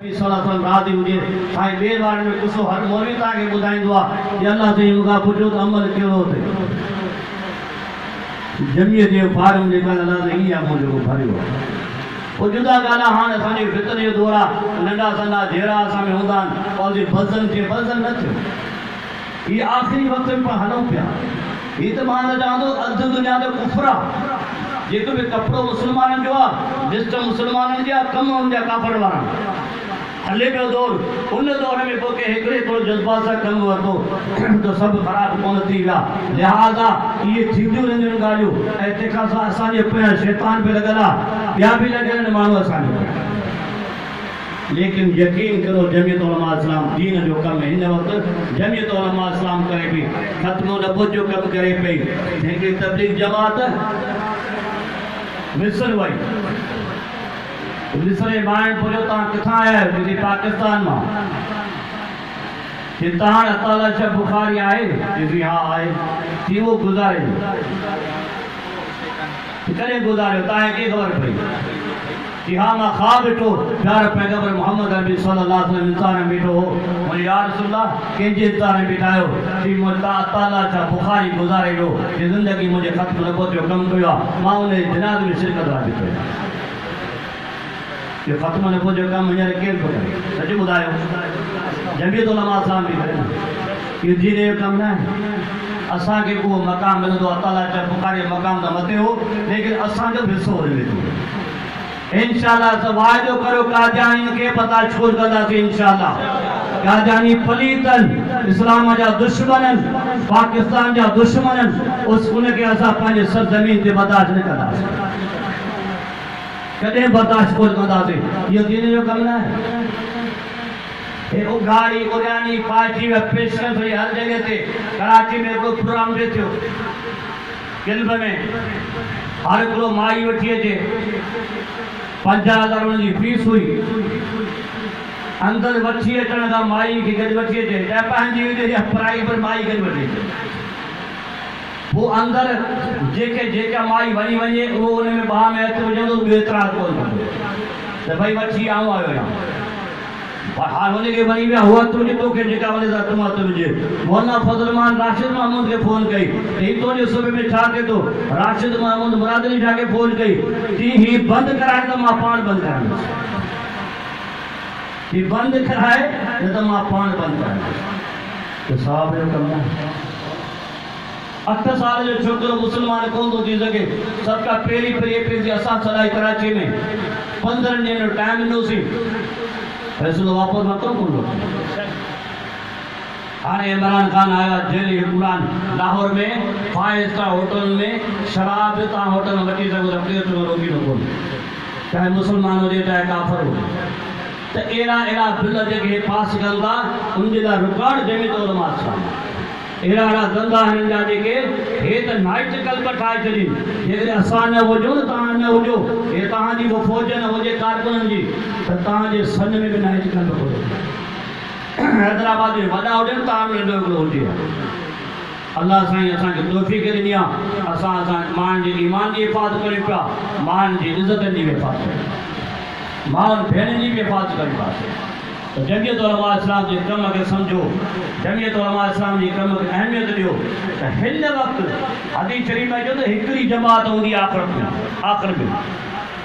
राजी हुजे साईं ॿिए बारे में कुझु हर मौलवी तव्हांखे ॿुधाईंदो आहे कि अल्लाह साईं मूंखां पुछो त अमल कहिड़ो थिए जमीअ जे फार्म जेका अल्लाह साईं इहा मूं जेको भरियो आहे पोइ जुदा ॻाल्हि आहे हाणे असांजे फितरे जो दौर आहे नंढा सन्हा जहिड़ा असां में हूंदा आहिनि पंहिंजे बज़न खे बज़न न थियो हीअ आख़िरी वक़्त में पाण हलूं पिया हीअ त मां न चवां थो अधु दुनिया ते कुफर आहे जेको बि कपिड़ो मुस्लमाननि जो आहे लिस्ट मुस्लमाननि जा कम हुन जा काफ़र वारा हले पियो दौर उन दौर में पोइ के हिकिड़े थोरो जज़्बात सां कमु वरितो त सभु ख़राबु कोन थी विया लिहाज़ा इहे थींदियूं रहंदियूं ॻाल्हियूं ऐं तंहिंखां सवाइ असांजे पिया शैतान बि लॻल आहे ॿिया बि लॻल आहिनि माण्हू असांजे लेकिन यकीन करो जमीयत उलमा इस्लाम दीन जो कमु हिन वक़्तु जमीयत उलमा इस्लाम करे पई ख़त्म नबूवत जो कमु करे पई हिकिड़ी तबलीग जमात मिस्र वई मिस्र माण्हू पुछो तव्हां किथां आया आहियो किसी पाकिस्तान मां कि तव्हां अताला शाह बुखारी आहे किसी हा आहे थी वो गुज़ारे कॾहिं गुज़ारियो तव्हांखे ख़बर पई कि हाँ मां ख़्वाब ॾिठो प्यारो पैगंबर मोहम्मद अरबी सल्लल्लाहु अलैहि वसल्लम इंसान में ॾिठो हो मुंहिंजे या रसूलल्लाह कंहिंजे इंसान में ॿिठायो कि अताला शाह बुखारी गुज़ारे वियो कि ज़िंदगी मुंहिंजे ख़त्म नबूवत जो कमु कयो आहे मां उन जनाज़े में शिरकत वारी कयो ये ख़त्म नबूवत जो कमु हींअर केरु थो करे सच ॿुधायो जमीयत उलमा इस्लाम बि करे इहो दीन जो कमु न आहे असांखे को मक़ाम मिलंदो अताला शाह बुखारी मक़ाम त मथे हो लेकिन असांजो बि हिसो वरी मिलंदो इंशाअल्लाह सब वाइदो करो कादियानी के पता छोड़ कंदासीं इंशाअल्लाह कादियानी पलीतन इस्लाम जा दुश्मनन पाकिस्तान जा दुश्मनन उस उनके असां पंहिंजे सरज़मीन ते बर्दाश्त न कंदासीं कॾहिं बर्दाश्त कोन कंदासीं इहो दीन जो कमु न आहे उघाड़ी उड़ानी पार्टी में पेशकश हुई हर जगह ते कराची में को प्रोग्राम बि थियो गिल्ब में हर हिकिड़ो माई वठी अचे 50,000 उनजी फीस हुई अंदर वठी अचण खां माई खे गॾु वठी अचे चाहे पंहिंजी हुजे या पराई पर माई गॾु वठी अचे पोइ अंदर जेके जेका माई वञी वञे उहो उन में बाह में हथु विझंदो ॿियो एतिराज़ कोन कंदो त भई वठी आऊं आयो आहियां हाणे हुनखे वञी विया हुआ तुंहिंजी तोखे जेका वञे त तूं हथु विझे मौलाना फज़लमान राशिद महमूद खे फ़ोन कई हीउ तुंहिंजे सूबे में छा थिए थो राशिद महमूद मुरादली शाह खे फ़ोन कई की हीउ बंदि कराए त मां पाण बंदि कराईंदुसि हीउ बंदि कराए न त मां पाण बंदि कराईंदुसि त साहब जो कमु आहे 8 साल जो छोकिरो मुस्लमान कोन थो थी सघे सभ खां पहिरीं पहिरीं असां सदाई कराची में 15 ॾींहंनि जो टाइम ॾिनोसीं फैसलो वापस नथो कोन हाणे इमरान खान आया जेल हुकमरान लाहौर में 5 स्टार होटल में शराब तव्हां होटल में वठी सघो था प्लेट में रोकी न कोन चाहे मुस्लमान हुजे चाहे काफ़र हुजे त अहिड़ा बिल जेके पास कनि था उन जे लाइ रिकॉर्ड जमीयत उलमा इस्लाम अहिड़ा धंधा हिननि जा जेके हे त नाइट क्लब ठाहे छॾी जेकॾहिं असां न हुजूं न तव्हां न हुजो हे तव्हांजी को फ़ौज न हुजे कारकुननि जी त तव्हांजे सन में बि नाइट क्लब हुजे हैदराबाद में वॾा हुजनि तव्हां में नंढो हिकिड़ो हुजे अल्लाह साईं असांखे तौफ़ीक़ ॾिनी आहे असां माण्हुनि जे ईमान जी हिफ़ाज़त करियूं पिया माण्हुनि जी इज़तनि जी हिफ़ाज़त करियूं माण्हुनि भेणनि जी बि हिफ़ाज़त करियूं पियासीं तो जमीयत उलमा इस्लाम के कम के समझो जमीयत उलमा इस्लाम के कम के अहमियत दियो तो हिन वक्त हदीस शरीफ में जो तो हिकड़ी जमात होंदी आखिर में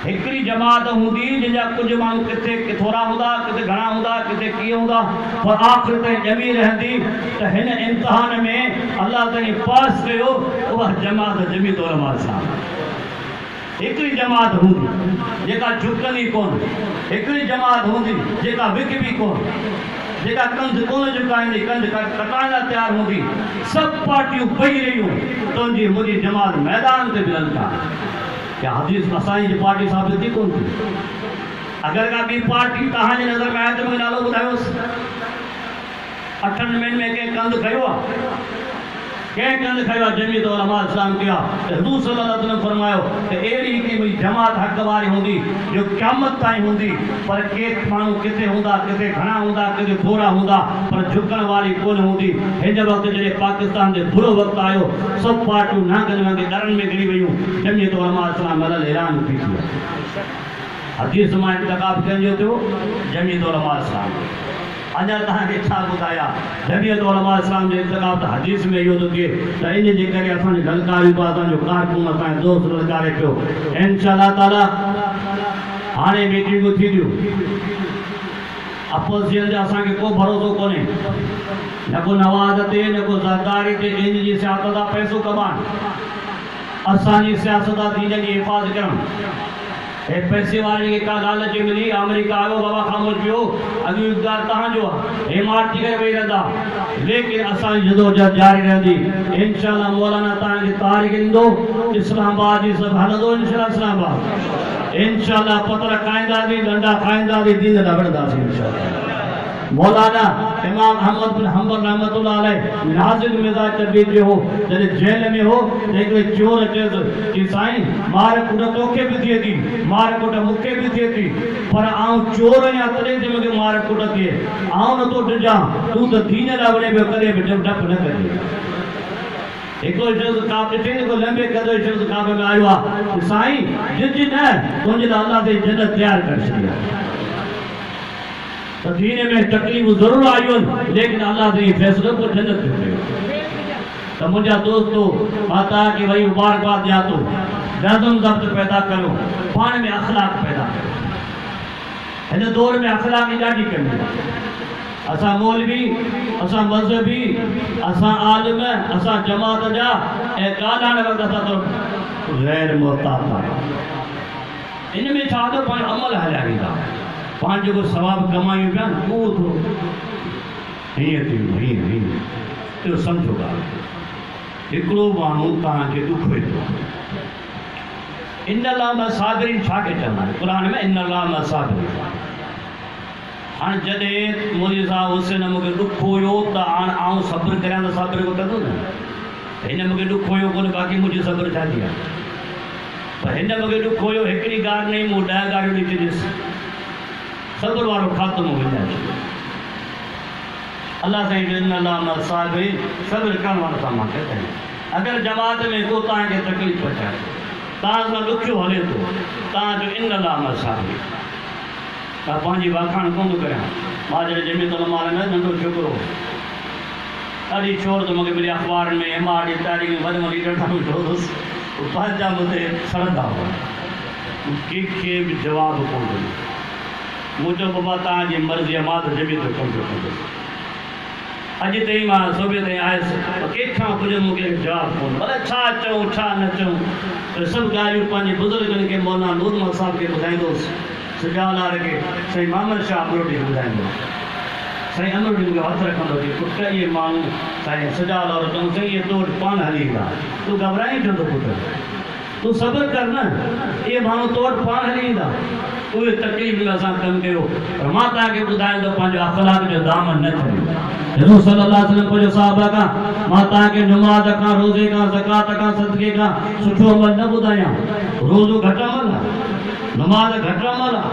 हिकड़ी जमात होंदी जिनजा कुछ माण्हू किथे थोड़ा हुंदा किथे घणा हुंदा किथे कीअं हुंदा पर आखिर ताईं ॼमी रहंदी तो हिन इम्तिहान में अल्लाह ताईं पास कयो उहा जमात जमीयत उलमा इस्लाम हिकड़ी जमात होंदी जेका झुकंदी कोन हिकड़ी जमात होंदी जेका विकबी कोन जेका कंध कोन झुकाईंदी कंध कटाइण लाइ तयारु हूंदी सभु पार्टियूं पई रहियूं तुंहिंजी मुंहिंजी जमात मैदान ते मिलनि था क्या हदीस असांजी पार्टी साबित थी कोन थी अगरि का ॿी पार्टी तव्हांजे नज़र में आहे त मूंखे नालो ॿुधायोसि 8 महीननि में कंहिं कंध कयो आहे कंहिं कंध खयो जमीयत उलमा इस्लाम किया हुज़ूर सल्लल्लाहु अलैहि वसल्लम फरमायो कि अहिड़ी हिकिड़ी जमात हक़ वारी हूंदी जो क़यामत ताईं हूंदी पर के माण्हू किथे हूंदा किथे घणा हूंदा किथे थोड़ा हूंदा पर झुकण वारी कोन हूंदी हिन वक़्तु जॾहिं पाकिस्तान जे बुरो वक़्तु आयो सभु पार्टियूं नांगनि वांगुरु दरनि में गिरी वियूं जमीयत उलमा इस्लाम मदद ऐलान थी हदीस मां इंतखाब कंजो थियो जमीयत उलमा इस्लाम। अञा तव्हांखे छा ॿुधाया जमीयत उलमा इस्लाम जो इंतखाब त हदीस में इहो थो थिए त इन जे करे असांजी ललकारियूं पिया, असांजो कारकुन असांजो दोस्त ललकारे पियो। इंशाअल्लाह ताला हाणे मीटिंगूं थींदियूं। अपोज़िशन जो असांखे को भरोसो कोन्हे, न को नवाज़ ते न को ज़रदारी ते। इन जी सियासत आहे पैसो कमाइण, असांजी सियासत आहे दीन जी हिफ़ाज़त करणु। ए पैसे वाले के का लालच मिली अमेरिका आयो बाबा ख़ामोश पियो, अॻु इक़्तिदार तव्हांजो आहे, हे मारती करे वेही रहंदा, लेकिन असांजी जदोजहद जारी रहंदी। इंशाअल्लाह मौलाना तव्हांखे तारीख़ ॾींदो, इस्लामाबाद जी सभु हलंदो इंशाअल्लाह। इस्लामाबाद इंशाअल्लाह पत्र खाईंदासीं, डंडा खाईंदासीं, दीन लॻंदासीं इंशाअल्लाह। मौलाना इमाम अहमद बिन हंबल रहमतुल्लाह अलैह नाज़िक मिजाज तबीयत जो हो, जॾहिं जेल में हो त हिकिड़े चोर चयसि कि साईं मार कुट तोखे बि थिए थी, मार कुट मूंखे बि थिए थी, पर आउं चोर आहियां तॾहिं थी मूंखे मार कुट थिए, आउं नथो डिॼां, तूं त दीन लाइ वञे पियो, कॾहिं बि डपु न कजे। हिकिड़ो शख़्स काब ॾिठे को लंबे कदर शख़्स काब में आयो आहे, साईं जिज न तुंहिंजे लाइ अलाह ते जन्नत तयारु करे छॾी आहे। तो दीन में तकलीफ़ूं ज़रूरु आयूं आहिनि, लेकिन अल्लाह ते फ़ैसिलो को जन्नत जो कयो। त मुंहिंजा दोस्तो मां तव्हांखे वरी मुबारकबाद ॾियां थो, नज़म ज़ब्त पैदा कयो, पाण में अख़लाक पैदा कयो। हिन दौर में अख़लाक जी ॾाढी कमी आहे। असां मौलवी, असां मज़हबी, असां आलिम, असां जमात जा ऐं ॻाल्हाइण वक़्तु असां तो ग़ैर मुहतात आहियूं। इन में छा थो पंहिंजो अमल हलाए ॾींदा, पांच को सवाब कमायूं पिया उहो थोरो हीअं थियो हीअं इहो सम्झो ॻाल्हि। हिकिड़ो माण्हू तव्हांखे ॾुख वेठो, इन लाइ साबिरीन छा खे चवंदा आहिनि क़ुर में, इन लाइ साबिरीन। हाणे जॾहिं मुंहिंजे साहब हुसैन मूंखे ॾुख हुयो त हाणे आउं सब्र करियां त सब्र कंदो न। हिन मूंखे ॾुख हुयो कोन्हे, बाक़ी मुंहिंजी सब्र छा थी आहे। पर हिन मूंखे ॾुख हुयो हिकिड़ी ॻाल्हि नहीं, मूं 10 ॻाल्हियूं ॾिठी ॾिस, सब्र वारो ख़ात्मो विझाए छॾियो। अल्लाह साईं जो इन लाइ साबिरीन सब्र करण वारो सां मां कहता आहियां। अगरि जमात में को तव्हांखे तकलीफ़ पहुचाए, तव्हां सां ॾुखियो हले थो, तव्हांजो इन लाइ साबिरीन। त पंहिंजी वाखाण कोन थो करियां। मां जॾहिं जमीयत उलमा में नंढो छोकिरो ॾाढी शोर त मूंखे मिली अख़बार में MR जी तारीख़ में वॾो लीडर ठाहियो हुउसि, पंहिंजा मुते सड़ंदा हुआ, कंहिंखे बि जवाबु कोन ॾिनो। मूं चयो बाबा तव्हांजी मर्ज़ी आहे, मां त जमीयत जो कमु पियो कंदुसि। अॼु ताईं मां सुबुह ताईं आयुसि, कंहिंखां कुझु मूंखे जवाबु कोन, भले छा चऊं छा न चऊं। त सभु ॻाल्हियूं पंहिंजे बुज़ुर्गनि खे मौलाना नूर महमद साहिब खे ॿुधाईंदुसि, सुजालार खे साईं मोहम्मद शाह अमरोटी ॿुधाईंदो, साईं अमरोटी मूंखे हथु रखंदो कि पुट इहे माण्हू साईं सुजालार चऊं साईं इहे तो वटि पाण हली ईंदा, तूं घबराई छो थो पुटु, तूं सब्र कर न, इहे माण्हू तो वटि पाण हली ईंदा। उहे तकलीफ़ में असां कमु कयो। पर मां तव्हांखे ॿुधाईंदो पंहिंजो अख़लाक जो दामन न छॾियो। रसूल सल्लल्लाहु अलैहि वसल्लम पंहिंजो साहबा खां मां तव्हांखे नमाज़ खां, रोज़े खां, ज़कात खां, सदक़े खां सुठो अमल न ॿुधायां। रोज़ो घटि अमल आहे, नमाज़ घटि अमल आहे,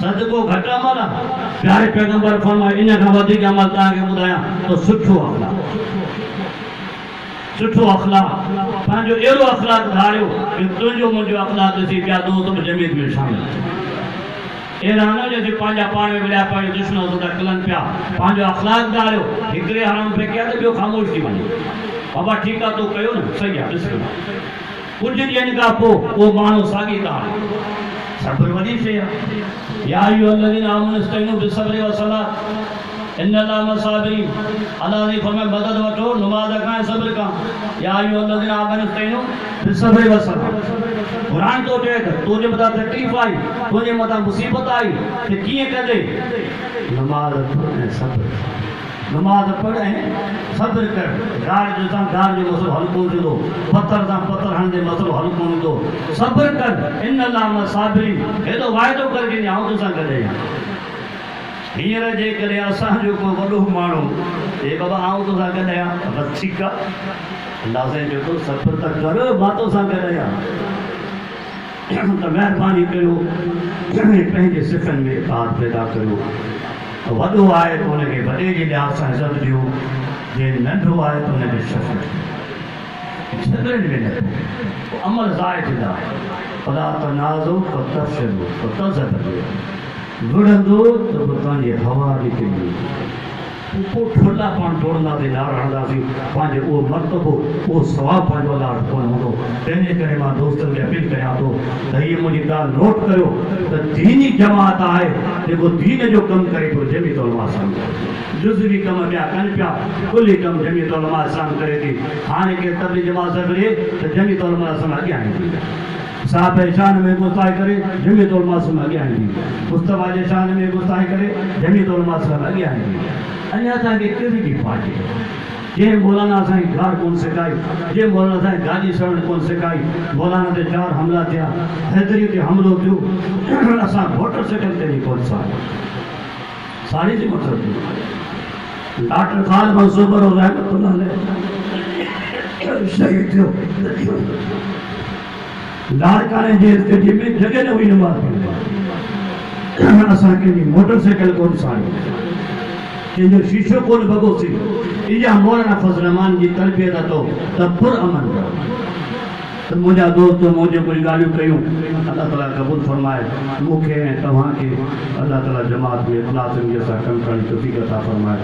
सदको घटि अमल आहे। प्यारे पैगंबर फरमाए इन खां वधीक अमल तव्हांखे ॿुधायां त सुठो अख़लाक, सुठो अख़लाक, पंहिंजो अहिड़ो अख़लाक धारियो कि तुंहिंजो मुंहिंजो अख़लाक ॾिसी ॿिया दोस्त बि जमीयत में शामिल थियनि। अहिड़ा न हुजे पंहिंजा पाण में विढ़िया पंहिंजो दुश्मन था कलनि पिया, पंहिंजो अख़लाक धारियो। हिकिड़े हराम पे कया त ॿियो ख़ामोश थी वञे, बाबा ठीकु आहे तूं कयो न, सही आहे, ॾिस कुझु ॾींहंनि खां पोइ उहो माण्हू साॻी ॻाल्हि, सब्र वॾी शइ आहे। या अय्युहल्लज़ीना आमनू इस्तईनू बिस्सब्रि वस्सलाह इन लाइ साबिरीन। अल्लाह जी फरमाए मदद वठो नमाज़ खां ऐं सब्र खां। या अय्युहल्लज़ीना आमनू इस्तईनू बिस्सब्रि वस्सलाह। क़ुरान तो चए त तुंहिंजे मथां तकलीफ़ आई, तुंहिंजे मथां मुसीबत आई त कीअं कंदे, नमाज़ पढ़ ऐं सब्र, नमाज़ पढ़ ऐं सब्र कर। गार जो सां गार जो मसलो हल कोन थींदो, पथर सां पथर हणंदे मसलो हल कोन थींदो। सब्र कर, इन लाइ साबिरीन। हेॾो वाइदो कर कि आउं तोसां गॾु आहियां। हींअर जेकॾहिं असांजो को वॾो माण्हू हे बाबा आउं तोसां गॾु आहियां, बसि ठीकु आहे, अल्लाह साईं चयो थो सब्र त कर, मां तोसां गॾु आहियां। त महिरबानी कयो पंहिंजे सिफ़नि में इताअत पैदा कयो। वॾो आहे त हुनखे वॾे जे लिहाज़ सां इज़त ॾियो, जे नंढो आहे त हुनखे शफ़क़त ॾियो। छॾण में न अमल ज़ाय थींदा। फला तनाज़ो फतफ़शलू फतज़बरू विढ़ंदो तो तव्हांजी हवा निकिरंदी पोइ ठोला पाण दौड़ंदा ते लाड़ हणंदासीं पंहिंजे उहो मर्तबो उहो सवाबु पंहिंजो लाड़ कोन हूंदो। तंहिंजे करे मां दोस्तनि खे अपील कयां थो त हीअ मुंहिंजी ॻाल्हि नोट करियो त दीनी जमात आहे जेको दीन जो कमु करे पियो जमीयत उलमा इस्लाम जुज़वी कम ॿिया कनि पिया कुली कमु जमीयत उलमा इस्लाम करे थी। हाणे केरु तबलीग जमात करे त जमीयत उलमा इस्लाम अॻियां ईंदी साहब शान में गुस्ताही करे जमीयत उलमा इस्लाम अॻियां ईंदी मुस्तफ़ा जे शान में गुस्ताही करे जमीयत उलमा इस्लाम अॻियां ईंदी। अञा असांखे कहिड़ी बि पार्टी जंहिं मौलाना असांजी गार कोन सेखारी जंहिं मौलाना असांजी गाॾी सड़ण कोन सेखारी मौलाना ते 4 हमला थिया हैदरी ते हमिलो थियो असां मोटरसाइकिल ते बि कोन साड़ी जी मक़सद डॉक्टर ख़ान मंसूबर रहमतुल्लाह शहीद थियो लाड़काने जे स्टेडियम में जगह न हुई नमाज़ पढ़ण असां कंहिंजी मोटरसाइकिल कोन साड़ी कंहिंजो शीशो कोन भॻोसीं। इहा मौलाना फज़ल रहमान जी तरबियत तो त पुरअमन त मुंहिंजा दोस्त मुंहिंजे कुझु ॻाल्हियूं कयूं अल्लाह ताला क़बूल फरमाए मूंखे ऐं तव्हांखे अल्लाह ताला जमात में इख़लास सां कमु करण जी तौफ़ीक़ अता फरमाए।